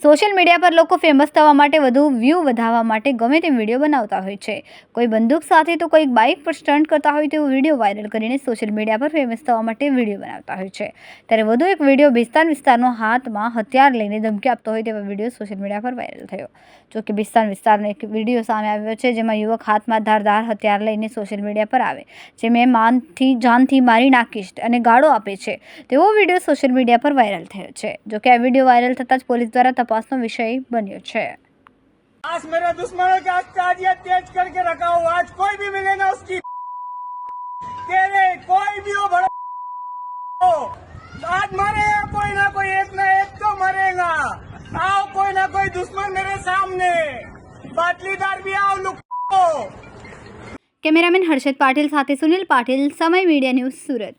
Social media પર લોકો famous થવા માટે, વધુ વ્યૂ વધારવા માટે ગમે તેમ વિડીયો બનાવતા હોય છે. કોઈ બંદૂક સાથે તો કોઈક બાઇક પર સ્ટન્ટ કરતા હોય તેવો વિડીયો વાયરલ કરીને સોશિયલ મીડિયા પર ફેમસ થવા માટે વિડીયો બનાવતા હોય છે. ત્યારે વધુ એક વિડીયો બિસ્તાન વિસ્તારનો હાથમાં હથિયાર લઈને ધમકી આપતો હોય તેવો વિડીયો સોશિયલ મીડિયા પર વાયરલ થયો. જોકે બિસ્તાન વિસ્તારનો એક વિડીયો સામે આવ્યો છે, જેમાં યુવક હાથમાં ધારદાર હથિયાર લઈને સોશિયલ મીડિયા પર આવે જે મેં જાનથી મારી નાખીશ અને ગાળો આપે છે તેવો વિડીયો સોશિયલ મીડિયા પર વાયરલ થયો છે. જોકે આ વિડીયો વાયરલ થતાં જ પોલીસ દ્વારા तपासનો विषय बन्यो है। आज मेरे दुश्मनों का ताजियत तेज करके रखा हूँ। आज कोई भी मिले ना उसकी तेरे कोई भी हो बड़ो आज मरेगा कोई ना कोई, एक ना एक तो मरेगा। आओ कोई ना कोई दुश्मन मेरे सामने, बाटलीदार भी आओ लुको। कैमरामैन हर्षद पाटिल साथे सुनील पाटिल, समय मीडिया न्यूज़, सूरत।